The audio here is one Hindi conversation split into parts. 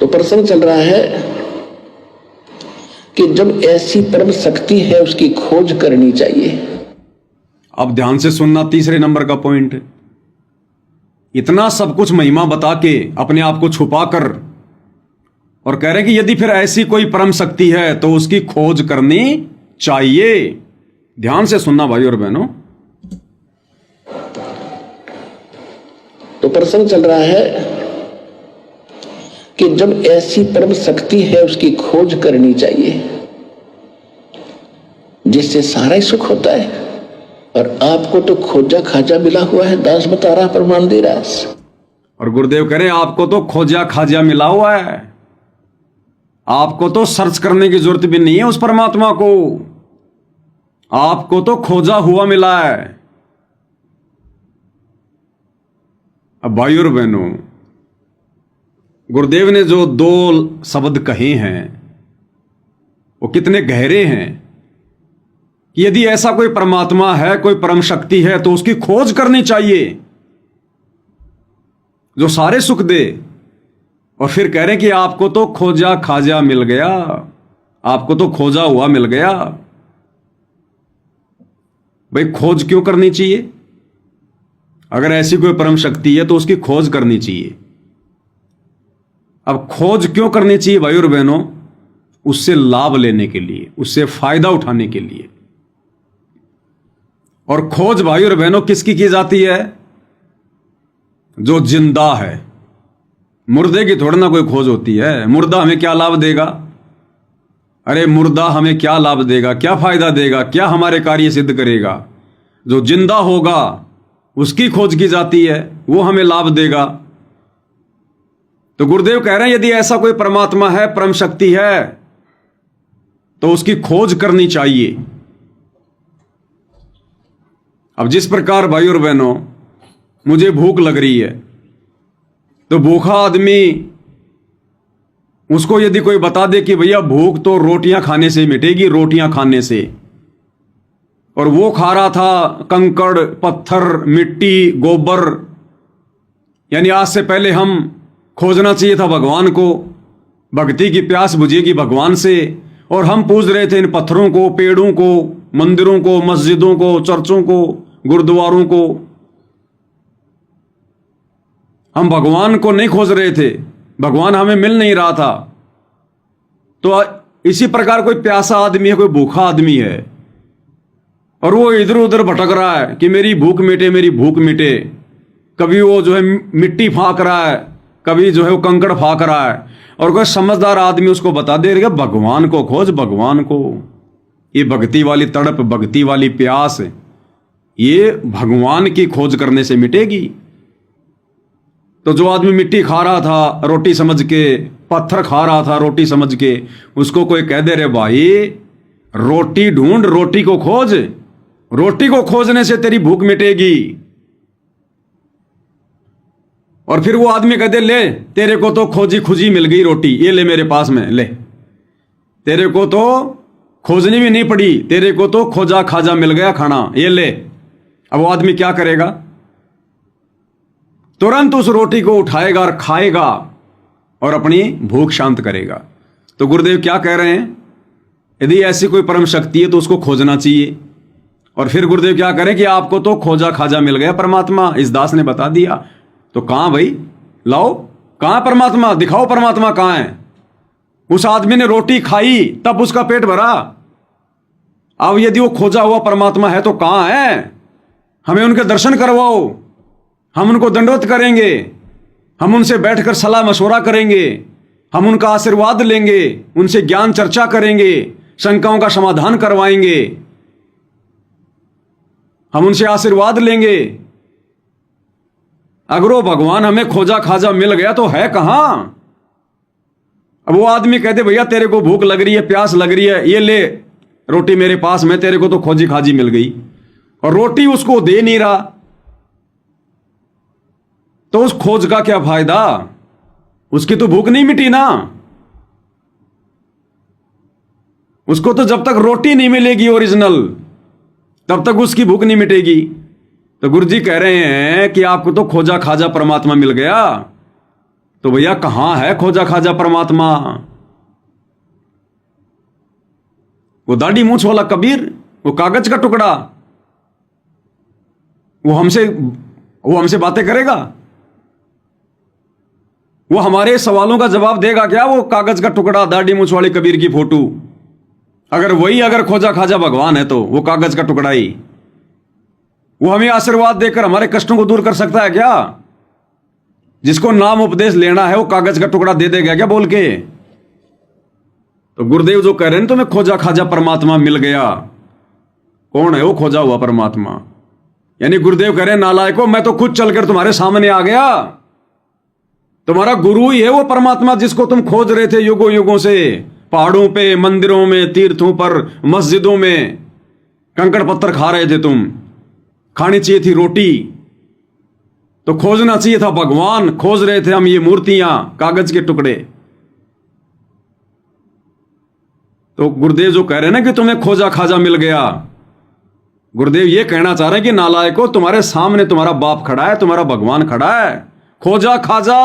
तो प्रश्न चल रहा है कि जब ऐसी परम शक्ति है उसकी खोज करनी चाहिए। अब ध्यान से सुनना, तीसरे नंबर का पॉइंट। इतना सब कुछ महिमा बता के अपने आप को छुपा कर और कह रहे हैं कि यदि फिर ऐसी कोई परम शक्ति है तो उसकी खोज करनी चाहिए। ध्यान से सुनना भाई और बहनों। तो प्रश्न चल रहा है कि जब ऐसी परम शक्ति है उसकी खोज करनी चाहिए जिससे सारा ही सुख होता है, और आपको तो खोजा खाजा मिला हुआ है। दास बता रहा, प्रमाण दे रहा है। और गुरुदेव कह रहे हैं आपको तो खोजा खाजा मिला हुआ है, आपको तो सर्च करने की जरूरत भी नहीं है उस परमात्मा को, आपको तो खोजा हुआ मिला है। अब भाई और बहनों, गुरुदेव ने जो दो शब्द कहे हैं वो कितने गहरे हैं कि यदि ऐसा कोई परमात्मा है, कोई परम शक्ति है, तो उसकी खोज करनी चाहिए जो सारे सुख दे। और फिर कह रहे हैं कि आपको तो खोजा खाजा मिल गया, आपको तो खोजा हुआ मिल गया। भाई खोज क्यों करनी चाहिए? अगर ऐसी कोई परम शक्ति है तो उसकी खोज करनी चाहिए। अब खोज क्यों करनी चाहिए भाई और बहनों? उससे लाभ लेने के लिए, उससे फायदा उठाने के लिए। और खोज भाई और बहनों किसकी की जाती है? जो जिंदा है। मुर्दे की थोड़ी ना कोई खोज होती है। मुर्दा हमें क्या लाभ देगा? अरे मुर्दा हमें क्या लाभ देगा, क्या फायदा देगा, क्या हमारे कार्य सिद्ध करेगा? जो जिंदा होगा उसकी खोज की जाती है, वो हमें लाभ देगा। तो गुरुदेव कह रहे हैं यदि ऐसा कोई परमात्मा है, परम शक्ति है, तो उसकी खोज करनी चाहिए। अब जिस प्रकार भाई और बहनों मुझे भूख लग रही है, तो भूखा आदमी, उसको यदि कोई बता दे कि भैया भूख तो रोटियां खाने से मिटेगी, रोटियां खाने से, और वो खा रहा था कंकड़, पत्थर, मिट्टी, गोबर, यानी आज से पहले हम खोजना चाहिए था भगवान को, भक्ति की प्यास बुझेगी भगवान से, और हम पूज रहे थे इन पत्थरों को, पेड़ों को, मंदिरों को, मस्जिदों को, चर्चों को, गुरुद्वारों को। हम भगवान को नहीं खोज रहे थे, भगवान हमें मिल नहीं रहा था। तो इसी प्रकार कोई प्यासा आदमी है, कोई भूखा आदमी है, और वो इधर उधर भटक रहा है कि मेरी भूख मिटे, मेरी भूख मिटे। कभी वो जो है मिट्टी फाँक रहा है, कभी जो है वो कंकड़ फाँक रहा है, और कोई समझदार आदमी उसको बता दे रहा है भगवान को खोज, भगवान को। ये भक्ति वाली तड़प, भक्ति वाली प्यास, ये भगवान की खोज करने से मिटेगी। तो जो आदमी मिट्टी खा रहा था रोटी समझ के, पत्थर खा रहा था रोटी समझ के, उसको कोई कह दे रे भाई रोटी ढूंढ, रोटी को खोज, रोटी को खोजने से तेरी भूख मिटेगी। और फिर वो आदमी कहते ले तेरे को तो खोजी खुजी मिल गई रोटी, ये ले मेरे पास में ले, तेरे को तो खोजनी भी नहीं पड़ी, तेरे को तो खोजा खाजा मिल गया खाना, ये ले। अब वो आदमी क्या करेगा? तुरंत उस रोटी को उठाएगा और खाएगा और अपनी भूख शांत करेगा। तो गुरुदेव क्या कह रहे हैं? यदि ऐसी कोई परम शक्ति है तो उसको खोजना चाहिए। और फिर गुरुदेव क्या करें कि आपको तो खोजा खाजा मिल गया परमात्मा, इस दास ने बता दिया। तो कहां भाई, लाओ, कहां परमात्मा, दिखाओ परमात्मा कहां है। उस आदमी ने रोटी खाई तब उसका पेट भरा। अब यदि वो खोजा हुआ परमात्मा है तो कहां है? हमें उनके दर्शन करवाओ, हम उनको दंडवत करेंगे, हम उनसे बैठकर सलाह मशवरा करेंगे, हम उनका आशीर्वाद लेंगे, उनसे ज्ञान चर्चा करेंगे, शंकाओं का समाधान करवाएंगे, हम उनसे आशीर्वाद लेंगे। अगर वो भगवान हमें खोजा खाजा मिल गया तो है कहां? अब वो आदमी कहते भैया तेरे को भूख लग रही है, प्यास लग रही है, ये ले रोटी मेरे पास में, तेरे को तो खोजी खाजी मिल गई, और रोटी उसको दे नहीं रहा, तो उस खोज का क्या फायदा? उसकी तो भूख नहीं मिटी ना। उसको तो जब तक रोटी नहीं मिलेगी ओरिजिनल, तब तक उसकी भूख नहीं मिटेगी। तो गुरु जी कह रहे हैं कि आपको तो खोजा खाजा परमात्मा मिल गया, तो भैया कहां है खोजा खाजा परमात्मा? वो दाढ़ी मूंछ वाला कबीर, वो कागज का टुकड़ा, वो हमसे बातें करेगा? वो हमारे सवालों का जवाब देगा क्या? वो कागज का टुकड़ा, दाढ़ी मूंछ वाले कबीर की फोटो, अगर खोजा खाजा भगवान है तो वो कागज का टुकड़ा ही वो हमें आशीर्वाद देकर हमारे कष्टों को दूर कर सकता है क्या? जिसको नाम उपदेश लेना है वो कागज का टुकड़ा दे देगा क्या बोल के? तो गुरुदेव जो कह रहे हैं तुम्हें खोजा खाजा परमात्मा मिल गया, कौन है वो खोजा हुआ परमात्मा? यानी गुरुदेव कह रहे हैं नालायकों, मैं तो खुद चलकर तुम्हारे सामने आ गया। तुम्हारा गुरु ही है वो परमात्मा जिसको तुम खोज रहे थे युगों युगों से, पहाड़ों पे, मंदिरों में, तीर्थों पर, मस्जिदों में कंकड़ पत्थर खा रहे थे तुम। खानी चाहिए थी रोटी, तो खोजना चाहिए था भगवान। खोज रहे थे हम ये मूर्तियां, कागज के टुकड़े। तो गुरुदेव जो कह रहे हैं ना कि तुम्हें खोजा खाजा मिल गया, गुरुदेव ये कहना चाह रहे हैं कि नालायकों, तुम्हारे सामने तुम्हारा बाप खड़ा है, तुम्हारा भगवान खड़ा है। खोजा खाजा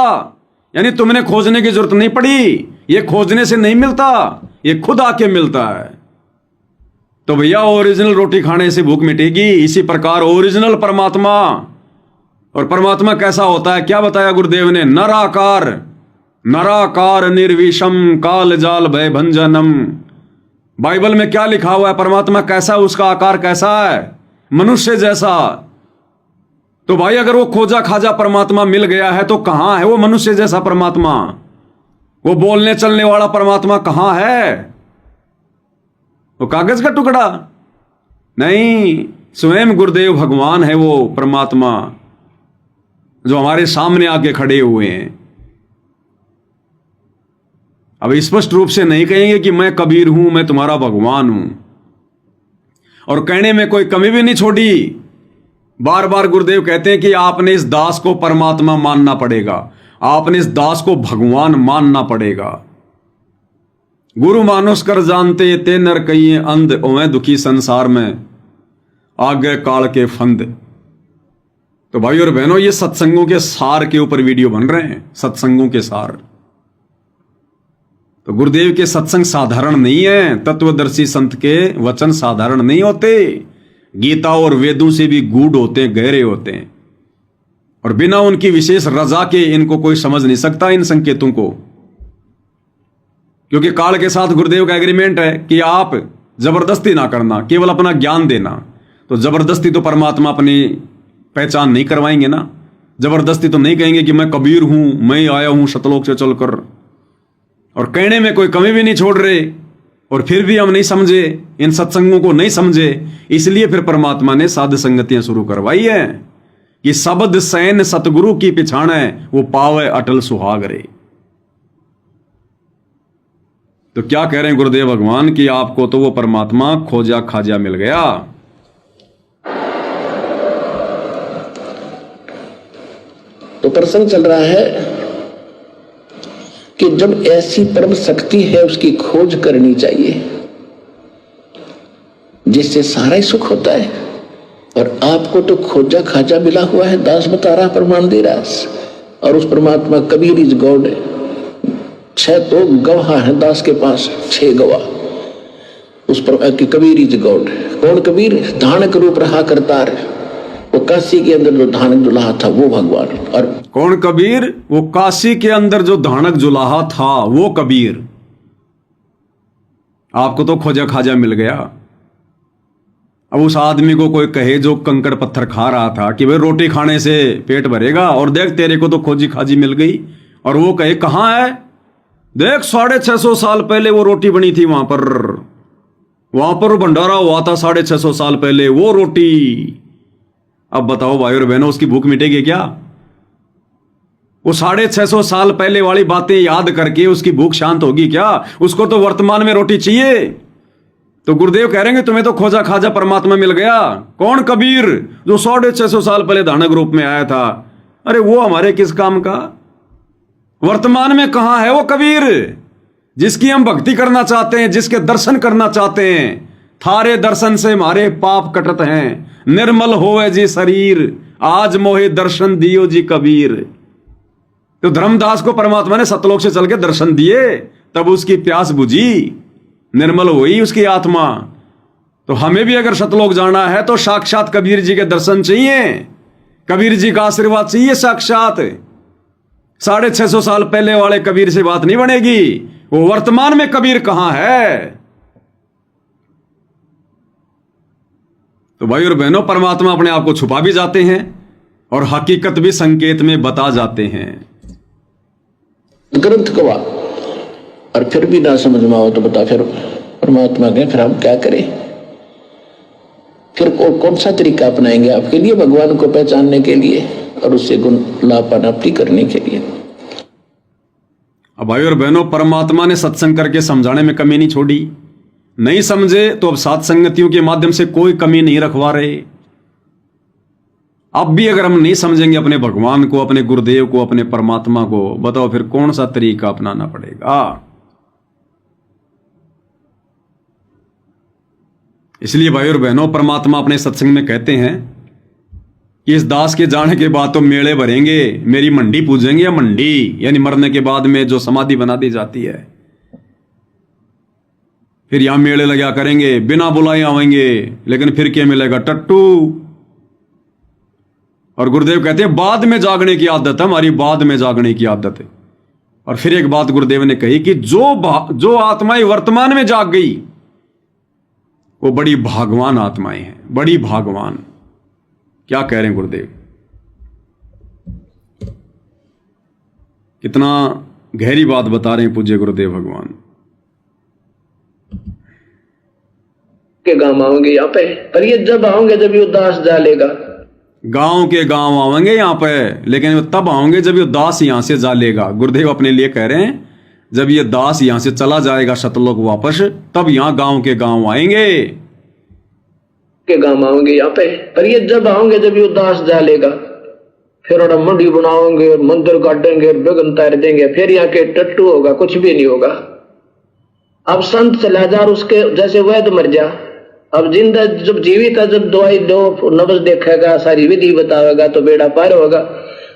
यानी तुमने खोजने की जरूरत नहीं पड़ी, ये खोजने से नहीं मिलता, ये खुद आके मिलता है। तो भैया ओरिजिनल रोटी खाने से भूख मिटेगी। इसी प्रकार ओरिजिनल परमात्मा, और परमात्मा कैसा होता है क्या बताया गुरुदेव ने? नराकार, नराकार निर्विषम काल जाल भय भंजनम। बाइबल में क्या लिखा हुआ है? परमात्मा कैसा, उसका आकार कैसा है? मनुष्य जैसा। तो भाई अगर वो खोजा खाजा परमात्मा मिल गया है तो कहां है वो मनुष्य जैसा परमात्मा? वो बोलने चलने वाला परमात्मा कहां है? वो कागज का टुकड़ा नहीं, स्वयं गुरुदेव भगवान है वो परमात्मा जो हमारे सामने आके खड़े हुए हैं। अब स्पष्ट रूप से नहीं कहेंगे कि मैं कबीर हूं, मैं तुम्हारा भगवान हूं, और कहने में कोई कमी भी नहीं छोड़ी। बार बार गुरुदेव कहते हैं कि आपने इस दास को परमात्मा मानना पड़ेगा, आपने इस दास को भगवान मानना पड़ेगा। गुरु मानुष कर जानते ते नर कहिए अंध, ओवें दुखी संसार में आगे काल के फंद। तो भाई और बहनों, ये सत्संगों के सार के ऊपर वीडियो बन रहे हैं, सत्संगों के सार। तो गुरुदेव के सत्संग साधारण नहीं है, तत्वदर्शी संत के वचन साधारण नहीं होते। गीता और वेदों से भी गूढ़ होते हैं, गहरे होते हैं, और बिना उनकी विशेष रजा के इनको कोई समझ नहीं सकता, इन संकेतों को। क्योंकि काल के साथ गुरुदेव का एग्रीमेंट है कि आप जबरदस्ती ना करना, केवल अपना ज्ञान देना। तो जबरदस्ती तो परमात्मा अपनी पहचान नहीं करवाएंगे ना। जबरदस्ती तो नहीं कहेंगे कि मैं कबीर हूं, मैं आया हूं सतलोक से चलकर, और कहने में कोई कमी भी नहीं छोड़ रहे, और फिर भी हम नहीं समझे, इन सत्संगों को नहीं समझे। इसलिए फिर परमात्मा ने साध संगतियां शुरू करवाई है कि शब्द सैन सतगुरु की पिछाणे, वो पावे अटल सुहाग रे। तो क्या कह रहे हैं गुरुदेव भगवान कि आपको तो वो परमात्मा खोजा खाजा मिल गया। तो प्रसंग चल रहा है कि जब ऐसी परम शक्ति है उसकी खोज करनी चाहिए जिससे सारा ही सुख होता है। और आपको तो खोजा खाजा मिला हुआ है, दास बता रहा, प्रमाण दे रहा, और उस परमात्मा कबीर इज गॉड है। 6 तो गवाह है दास के पास, 6 गवाह उस पर कि कबीर इज गॉड। कौन कबीर? धानक रूप रहा करतार, वो काशी के अंदर जो धानक जुलाहा था वो भगवान। और कौन कबीर? वो काशी के अंदर जो धानक जुलाहा था वो कबीर। आपको तो खोजा खाजा मिल गया। अब उस आदमी को कोई कहे जो कंकड़ पत्थर खा रहा था कि भाई रोटी खाने से पेट भरेगा, और देख तेरे को तो खोजी खाजी मिल गई, और वो कहे कहां है? देख 650 साल पहले वो रोटी बनी थी वहां पर भंडारा हुआ था 650 साल पहले वो रोटी। अब बताओ भाई और बहनों, उसकी भूख मिटेगी क्या? वो 650 साल पहले वाली बातें याद करके उसकी भूख शांत होगी क्या? उसको तो वर्तमान में रोटी चाहिए। तो गुरुदेव कह रहे हैं तुम्हें तो खोजा खाजा परमात्मा मिल गया। कौन कबीर? जो 650 साल पहले धानक रूप में आया था। अरे वो हमारे किस काम का? वर्तमान में कहां है वो कबीर जिसकी हम भक्ति करना चाहते हैं, जिसके दर्शन करना चाहते हैं? थारे दर्शन से हमारे पाप कटत हैं, निर्मल होवे जी शरीर, आज मोहे दर्शन दियो जी कबीर। तो धर्मदास को परमात्मा ने सतलोक से चल के दर्शन दिए, तब उसकी प्यास बुझी, निर्मल हुई उसकी आत्मा। तो हमें भी अगर सतलोक जाना है तो साक्षात कबीर जी के दर्शन चाहिए, कबीर जी का आशीर्वाद चाहिए साक्षात। 650 साल पहले वाले कबीर से बात नहीं बनेगी। वो वर्तमान में कबीर कहां है? तो भाई और बहनों, परमात्मा अपने आप को छुपा भी जाते हैं और हकीकत भी संकेत में बता जाते हैं। ग्रंथ गवा और फिर भी ना समझ में आओ तो बता, फिर परमात्मा के फिर हम क्या करें? फिर कौन सा तरीका अपनाएंगे आपके लिए, भगवान को पहचानने के लिए और उससे गुण लाभ प्राप्ति करने के लिए? अब भाई और बहनों, परमात्मा ने सत्संग करके समझाने में कमी नहीं छोड़ी। नहीं समझे तो अब सात संगतियों के माध्यम से कोई कमी नहीं रखवा रहे। अब भी अगर हम नहीं समझेंगे अपने भगवान को, अपने गुरुदेव को, अपने परमात्मा को, बताओ फिर कौन सा तरीका अपनाना पड़ेगा? इसलिए भाई और बहनों, परमात्मा अपने सत्संग में कहते हैं कि इस दास के जाने के बाद तो मेले भरेंगे, मेरी मंडी पूजेंगे। या मंडी यानी मरने के बाद में जो समाधि बना दी जाती है, फिर यहां मेले लगा करेंगे, बिना बुलाए आवेंगे, लेकिन फिर क्या मिलेगा? टट्टू। और गुरुदेव कहते हैं बाद में जागने की आदत है हमारी, बाद में जागने की आदत है। और फिर एक बात गुरुदेव ने कही कि जो आत्माएं वर्तमान में जाग गई वो बड़ी भागवान आत्माएं हैं, बड़ी भागवान। क्या कह रहे हैं गुरुदेव? कितना गहरी बात बता रहे हैं पूज्य गुरुदेव भगवान। के गांव आओगे यहाँ पे, पर ये जब आओगे जब ये उदास जालेगा। गांव के गांव आवेंगे यहाँ पे, लेकिन तब आओगे जब ये दास यहां से जालेगा। गुरुदेव अपने लिए कह रहे हैं, जब ये दास यहां से चला जाएगा सतलोक वापस, तब यहां गांव के गांव आएंगे। के गांव आओगे यहाँ पे, पर ये जब आओगे जब ये उदास जालेगा। फिर और मंडी बनाओगे, मंदिर काटेंगे, बेगन तार देंगे, फिर यहाँ के टट्टू होगा, कुछ भी नहीं होगा। अब संत चला जा, उसके जैसे वैद्य मर जा। अब जिंदा जब जीवित है, जब दवाई दो, नब्ज देखेगा, सारी विधि बतावेगा तो बेड़ा पार होगा।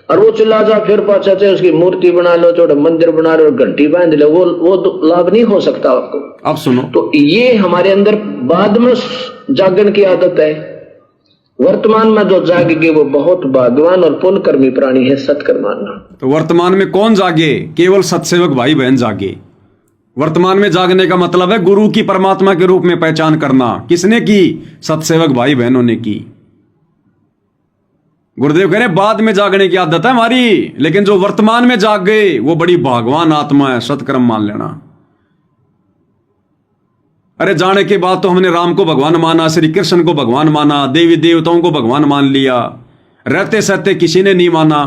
और वो चला जा, फिर पाछा से उसकी मूर्ति बना लो, छोटा मंदिर बना लो, घंटी बांध लो, वो लाभ नहीं हो सकता आपको। अब सुनो, तो ये हमारे अंदर बाद में जागरण की आदत है। वर्तमान में जो जागेंगे वो बहुत भाग्यवान और पुण्यकर्मी प्राणी है, सत्कर्म मानना। तो वर्तमान में कौन जागे? केवल सत्सेवक भाई बहन जागे। वर्तमान में जागने का मतलब है गुरु की परमात्मा के रूप में पहचान करना। किसने की? सत्सेवक भाई बहनों ने की। गुरुदेव कह रहे बाद में जागने की आदत है हमारी, लेकिन जो वर्तमान में जाग गए वो बड़ी भागवान आत्मा है, सत्कर्म मान लेना। अरे जाने के बाद तो हमने राम को भगवान माना, श्री कृष्ण को भगवान माना, देवी देवताओं को भगवान मान लिया, रहते सहते किसी ने नहीं माना।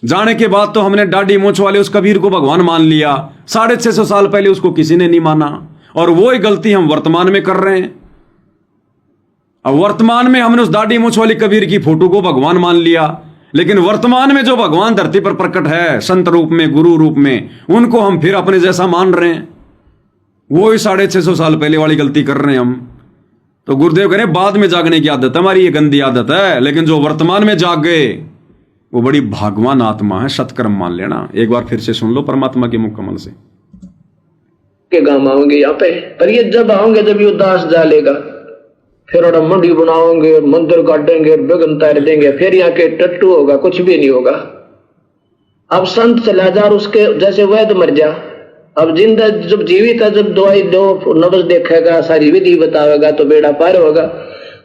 जाने के बाद तो हमने दाढ़ी मूंछ वाले उस कबीर को भगवान मान लिया, 650 साल पहले उसको किसी ने नहीं माना। और वो ही गलती हम वर्तमान में कर रहे हैं। अब वर्तमान में हमने उस दाढ़ी मूंछ वाली कबीर की फोटो को भगवान मान लिया, लेकिन वर्तमान में जो भगवान धरती पर प्रकट है संत रूप में, गुरु रूप में, उनको हम फिर अपने जैसा मान रहे हैं। वो ही 650 साल पहले वाली गलती कर रहे हैं हम। तो गुरुदेव कह रहे बाद में जागने की आदत हमारी, ये गंदी आदत है, लेकिन जो वर्तमान में जाग गए वो बड़ी भागवान आत्मा है, सत्कर्म मान लेना। एक बार फिर से सुन लो परमात्मा के मुख कमल से। के गांव आओगे यहाँ पे, पर ये जब आओगे जब ये उदास जालेगा। फिर और मंडी बनाओगे, मंदिर काटेंगे, बेगन तार देंगे, फिर यहाँ के टट्टू होगा, कुछ भी नहीं होगा। अब संत चला जा, उसके जैसे वैद्य मर जा। अब जिंदा जब जीवित है, जब दवाई दो, नब्ज देखेगा, सारी विधि बतावेगा तो बेड़ा पार होगा।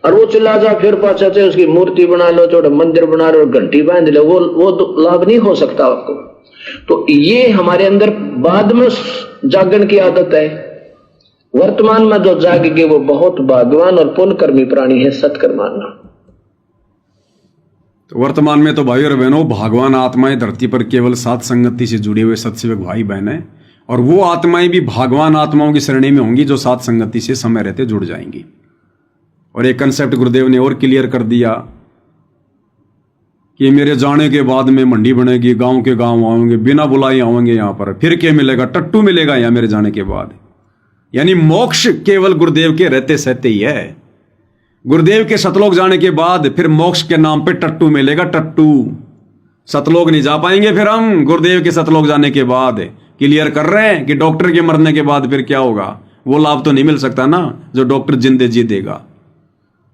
और वो चला जा, फिर पाछा से उसकी मूर्ति बना लो, छोटा मंदिर बना लो, घंटी बांध लो, वो लाभ नहीं हो सकता आपको। तो ये हमारे अंदर बाद में जागरण की आदत है। वर्तमान में जो जागेंगे वो बहुत भाग्यवान और पुण्यकर्मी प्राणी है, सत्कर्म मानना। तो वर्तमान में तो भाई और बहनों भागवान आत्माएं धरती पर केवल सात संगति से जुड़े हुए सत्सेवक भाई बहन है, और वो आत्माएं भी भागवान आत्माओं की श्रेणी में होंगी जो सात संगति से समय रहते जुड़ जाएंगी। और एक कंसेप्ट गुरुदेव ने और क्लियर कर दिया कि मेरे जाने के बाद में मंडी बनेगी, गांव के गांव आएंगे, बिना बुलाए आएंगे यहाँ पर, फिर क्या मिलेगा? टट्टू मिलेगा यहाँ मेरे जाने के बाद। यानी मोक्ष केवल गुरुदेव के रहते सहते ही है। गुरुदेव के सतलोक जाने के बाद फिर मोक्ष के नाम पे टट्टू मिलेगा, टट्टू। सतलोक नहीं जा पाएंगे फिर हम। गुरुदेव के सतलोक जाने के बाद क्लियर कर रहे हैं कि डॉक्टर के मरने के बाद फिर क्या होगा, वो लाभ तो नहीं मिल सकता ना जो डॉक्टर जिंदे जी देगा।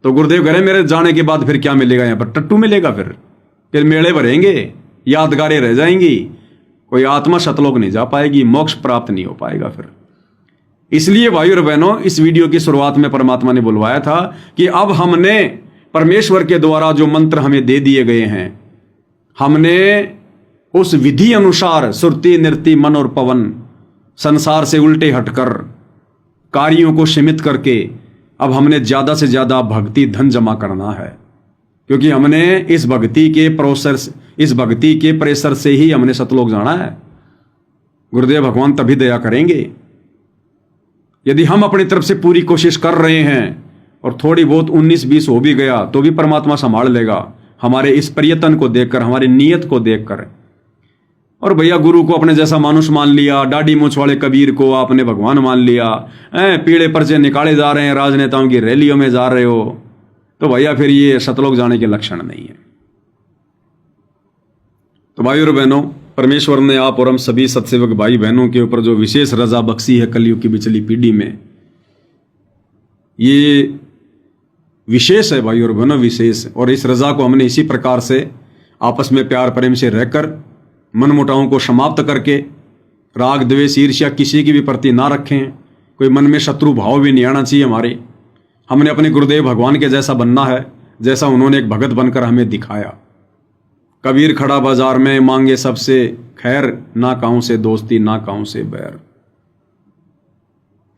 तो गुरुदेव कह रहे मेरे जाने के बाद फिर क्या मिलेगा, यहाँ पर टट्टू मिलेगा, फिर मेले भरेंगे, यादगारें रह जाएंगी, कोई आत्मा सतलोक नहीं जा पाएगी, मोक्ष प्राप्त नहीं हो पाएगा फिर। इसलिए भाई और बहनों, इस वीडियो की शुरुआत में परमात्मा ने बुलवाया था कि अब हमने परमेश्वर के द्वारा जो मंत्र हमें दे दिए गए हैं, हमने उस विधि अनुसार सुरति नृति मन और पवन संसार से उल्टे हटकर कार्यों को सीमित करके अब हमने ज्यादा से ज्यादा भक्ति धन जमा करना है। क्योंकि हमने इस भक्ति के प्रोसेस, इस भक्ति के प्रेशर से ही हमने सतलोक जाना है। गुरुदेव भगवान तभी दया करेंगे यदि हम अपनी तरफ से पूरी कोशिश कर रहे हैं, और थोड़ी बहुत 19-20 हो भी गया तो भी परमात्मा संभाल लेगा हमारे इस प्रयत्न को देखकर, हमारी नीयत को देखकर। और भैया गुरु को अपने जैसा मानुष मान लिया, दाढ़ी मूंछ वाले कबीर को आपने भगवान मान लिया, पीड़े पर्चे निकाले जा रहे हैं, राजनेताओं की रैलियों में जा रहे हो, तो भैया फिर ये सतलोक जाने के लक्षण नहीं है। तो भाई और बहनों, परमेश्वर ने आप और हम सभी सत्सेवक भाई बहनों के ऊपर जो विशेष रजा बख्शी है कलयुग की बिचली पीढ़ी में, ये विशेष है भाई और बहनों, विशेष। और इस रजा को हमने इसी प्रकार से आपस में प्यार प्रेम से रहकर मनमुटावों को समाप्त करके राग द्वेष ईर्ष्या किसी की भी प्रति ना रखें, कोई मन में शत्रु भाव भी नहीं आना चाहिए हमारे। हमने अपने गुरुदेव भगवान के जैसा बनना है, जैसा उन्होंने एक भगत बनकर हमें दिखाया। कबीर खड़ा बाजार में मांगे सबसे खैर, ना काहूं से दोस्ती ना काहूं से बैर।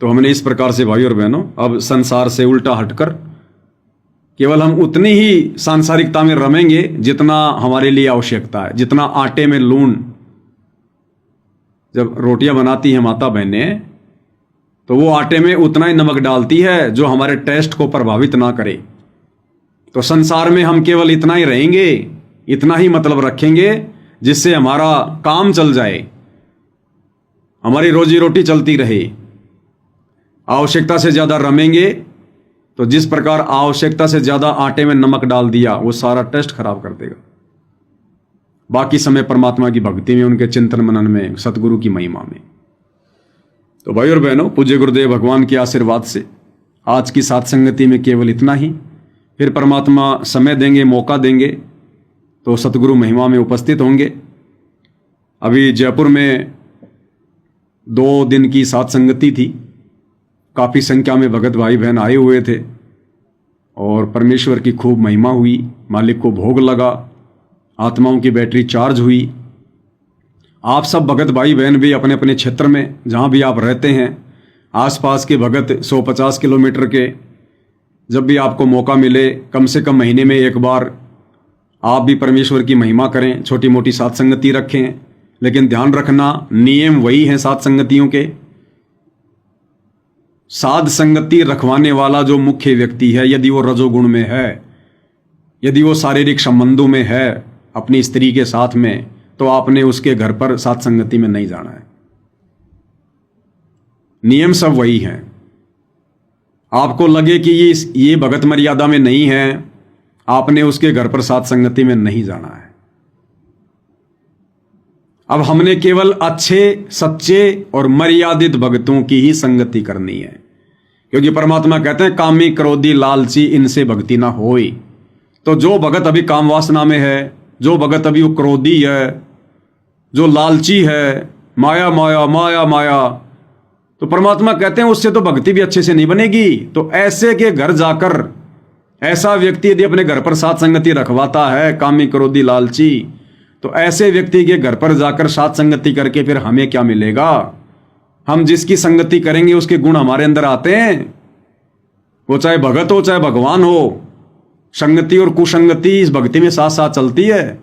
तो हमने इस प्रकार से भाई और बहनों अब संसार से उल्टा हटकर केवल हम उतनी ही सांसारिकता में रमेंगे जितना हमारे लिए आवश्यकता है। जितना आटे में लून, जब रोटियां बनाती हैं माता बहनें, तो वो आटे में उतना ही नमक डालती है जो हमारे टेस्ट को प्रभावित ना करे। तो संसार में हम केवल इतना ही रहेंगे, इतना ही मतलब रखेंगे जिससे हमारा काम चल जाए, हमारी रोजी रोटी चलती रहे। आवश्यकता से ज्यादा रमेंगे तो जिस प्रकार आवश्यकता से ज्यादा आटे में नमक डाल दिया वो सारा टेस्ट खराब कर देगा। बाकी समय परमात्मा की भक्ति में, उनके चिंतन मनन में, सतगुरु की महिमा में। तो भाई और बहनों, पूज्य गुरुदेव भगवान के आशीर्वाद से आज की साथ संगति में केवल इतना ही। फिर परमात्मा समय देंगे, मौका देंगे तो सतगुरु महिमा में उपस्थित होंगे। अभी जयपुर में 2 दिन की साथ संगति थी, काफ़ी संख्या में भगत भाई बहन आए हुए थे और परमेश्वर की खूब महिमा हुई, मालिक को भोग लगा, आत्माओं की बैटरी चार्ज हुई। आप सब भगत भाई बहन भी अपने अपने क्षेत्र में जहाँ भी आप रहते हैं, आसपास के भगत 150 किलोमीटर के, जब भी आपको मौका मिले कम से कम महीने में एक बार आप भी परमेश्वर की महिमा करें, छोटी मोटी साथ संगति रखें। लेकिन ध्यान रखना, नियम वही हैं साथ संगतियों के। साध संगति रखवाने वाला जो मुख्य व्यक्ति है, यदि वो रजोगुण में है, यदि वो शारीरिक संबंधों में है अपनी स्त्री के साथ में, तो आपने उसके घर पर साथ संगति में नहीं जाना है। नियम सब वही हैं। आपको लगे कि ये भगत मर्यादा में नहीं है, आपने उसके घर पर साथ संगति में नहीं जाना है। अब हमने केवल अच्छे, सच्चे और मर्यादित भक्तों की ही संगति करनी है। क्योंकि परमात्मा कहते हैं कामी क्रोधी लालची इनसे भक्ति ना होई। तो जो भगत अभी काम वासना में है, जो भगत अभी वो क्रोधी है, जो लालची है, माया माया माया माया, तो परमात्मा कहते हैं उससे तो भक्ति भी अच्छे से नहीं बनेगी। तो ऐसे के घर जाकर ऐसा व्यक्ति यदि अपने घर पर साथ संगति रखवाता है, कामी क्रोधी लालची, तो ऐसे व्यक्ति के घर पर जाकर साथ संगति करके फिर हमें क्या मिलेगा? हम जिसकी संगति करेंगे उसके गुण हमारे अंदर आते हैं। वो चाहे भगत हो चाहे भगवान हो, संगति और कुसंगति इस भक्ति में साथ साथ चलती है।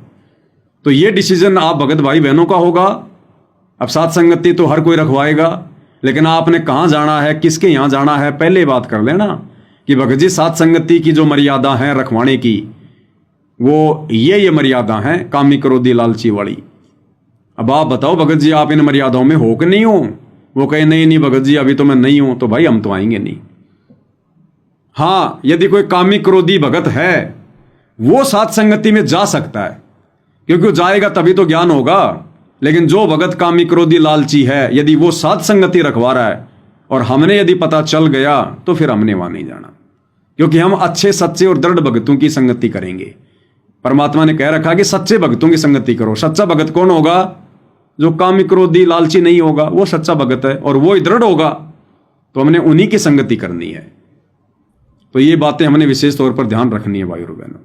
तो ये डिसीजन आप भगत भाई बहनों का होगा। अब साथ संगति तो हर कोई रखवाएगा, लेकिन आपने कहाँ जाना है, किसके यहाँ जाना है, पहले बात कर लेना कि भगत जी साथ संगति की जो मर्यादा है रखवाने की, वो ये मर्यादा है कामी क्रोधी लालची वाली। अब आप बताओ भगत जी आप इन मर्यादाओं में हो कि नहीं हो? वो कहे नहीं भगत जी अभी तो मैं नहीं हूं, तो भाई हम तो आएंगे नहीं। हाँ, यदि कोई कामी क्रोधी भगत है वो साथ संगति में जा सकता है, क्योंकि वो जाएगा तभी तो ज्ञान होगा। लेकिन जो भगत कामी क्रोधी लालची है, यदि वो साथ संगति रखवा रहा है और हमने यदि पता चल गया तो फिर हमने वहां नहीं जाना, क्योंकि हम अच्छे सच्चे और दृढ़ भगतों की संगति करेंगे। परमात्मा ने कह रखा कि सच्चे भगतों की संगति करो। सच्चा भगत कौन होगा? जो कामी क्रोधी लालची नहीं होगा, वो सच्चा भगत है, और वो ही दृढ़ होगा। तो हमने उन्हीं की संगति करनी है। तो ये बातें हमने विशेष तौर पर ध्यान रखनी है भाई और बहनों।